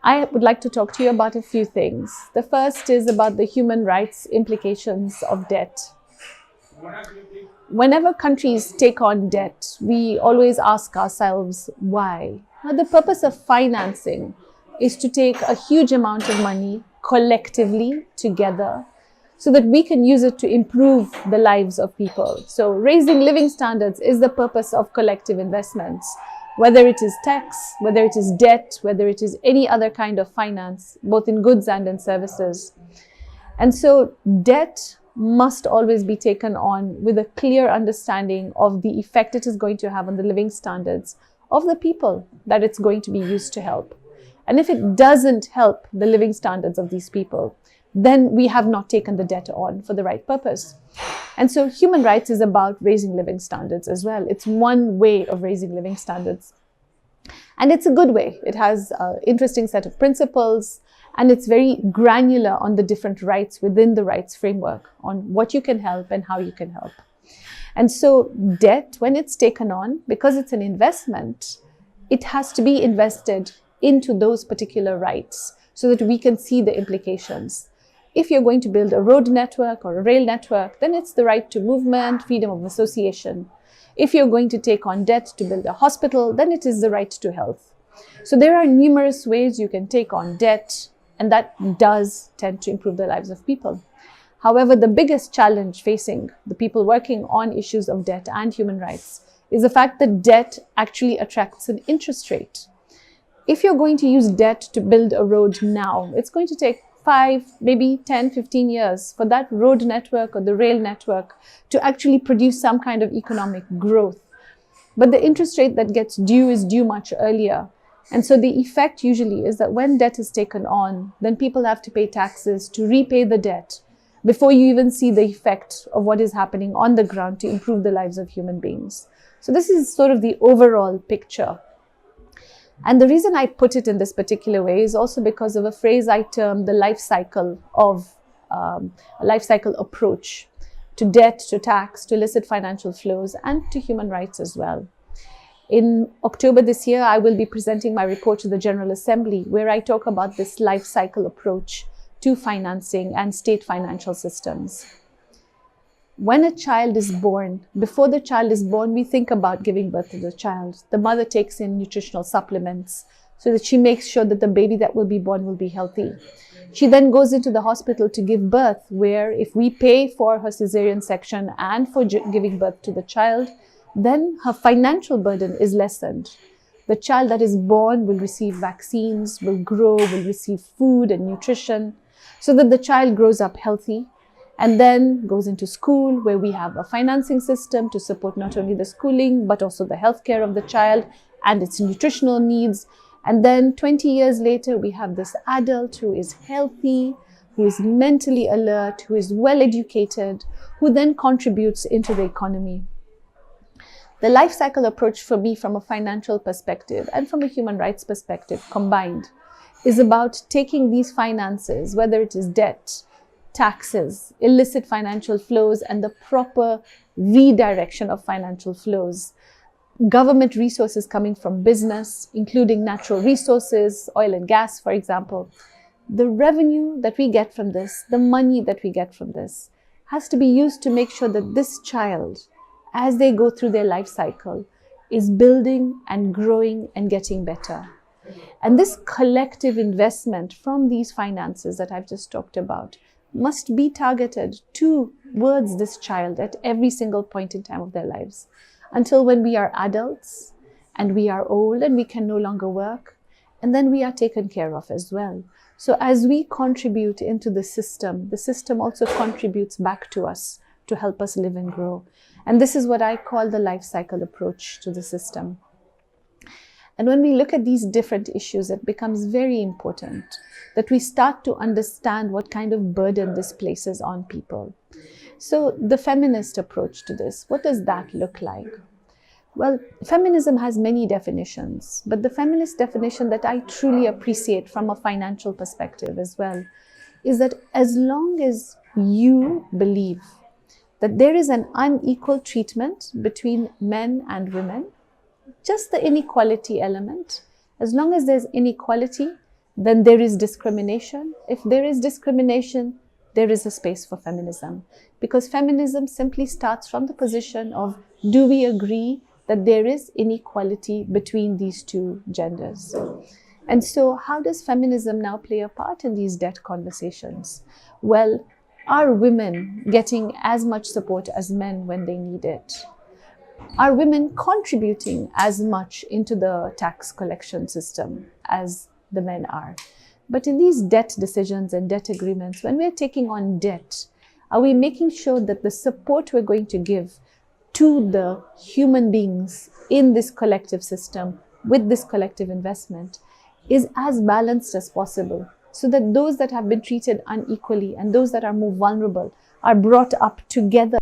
I would like to talk to you about a few things. The first is about the human rights implications of debt. Whenever countries take on debt, we always ask ourselves why. Now, the purpose of financing is to take a huge amount of money collectively together so that we can use it to improve the lives of people. So raising living standards is the purpose of collective investments, whether it is tax, whether it is debt, whether it is any other kind of finance, both in goods and in services. And so debt must always be taken on with a clear understanding of the effect it is going to have on the living standards of the people that it's going to be used to help. And if it doesn't help the living standards of these people, then we have not taken the debt on for the right purpose. And so human rights is about raising living standards as well. It's one way of raising living standards. And it's a good way. It has an interesting set of principles, and it's very granular on the different rights within the rights framework, on what you can help and how you can help. And so debt, when it's taken on, because it's an investment, it has to be invested into those particular rights so that we can see the implications. If you're going to build a road network or a rail network, then it's the right to movement, freedom of association. If you're going to take on debt to build a hospital, then it is the right to health. So there are numerous ways you can take on debt, and that does tend to improve the lives of people. However, the biggest challenge facing the people working on issues of debt and human rights is the fact that debt actually attracts an interest rate. If you're going to use debt to build a road now, it's going to take 5, maybe 10, 15 years for that road network or the rail network to actually produce some kind of economic growth. But the interest rate that gets due is due much earlier. And so the effect usually is that when debt is taken on, then people have to pay taxes to repay the debt before you even see the effect of what is happening on the ground to improve the lives of human beings. So this is sort of the overall picture. And the reason I put it in this particular way is also because of a phrase I term the life cycle of a life cycle approach to debt, to tax, to illicit financial flows, and to human rights as well. In October this year, I will be presenting my report to the General Assembly, where I talk about this life cycle approach to financing and state financial systems. When a child is born, before the child is born, we think about giving birth to the child. The mother takes in nutritional supplements so that she makes sure that the baby that will be born will be healthy. She then goes into the hospital to give birth, where if we pay for her cesarean section and for giving birth to the child, then her financial burden is lessened. The child that is born will receive vaccines, will grow, will receive food and nutrition, so that the child grows up healthy and then goes into school, where we have a financing system to support not only the schooling, but also the healthcare of the child and its nutritional needs. And then 20 years later, we have this adult who is healthy, who is mentally alert, who is well educated, who then contributes into the economy. The life cycle approach for me, from a financial perspective and from a human rights perspective combined, is about taking these finances, whether it is debt, taxes, illicit financial flows, and the proper redirection of financial flows. Government resources coming from business, including natural resources, oil and gas, for example. The revenue that we get from this, the money that we get from this, has to be used to make sure that this child, as they go through their life cycle, is building and growing and getting better. And this collective investment from these finances that I've just talked about must be targeted towards this child at every single point in time of their lives, until when we are adults and we are old and we can no longer work, and then we are taken care of as well. So as we contribute into the system also contributes back to us to help us live and grow. And this is what I call the life cycle approach to the system. And when we look at these different issues, it becomes very important that we start to understand what kind of burden this places on people. So the feminist approach to this, what does that look like? Well, feminism has many definitions, but the feminist definition that I truly appreciate from a financial perspective as well is that as long as you believe that there is an unequal treatment between men and women, just the inequality element, as long as there's inequality, then there is discrimination. If there is discrimination, there is a space for feminism. Because feminism simply starts from the position of, do we agree that there is inequality between these two genders? And so how does feminism now play a part in these debt conversations? Well, are women getting as much support as men when they need it? Are women contributing as much into the tax collection system as the men are? But in these debt decisions and debt agreements, when we're taking on debt, are we making sure that the support we're going to give to the human beings in this collective system with this collective investment is as balanced as possible, so that those that have been treated unequally and those that are more vulnerable are brought up together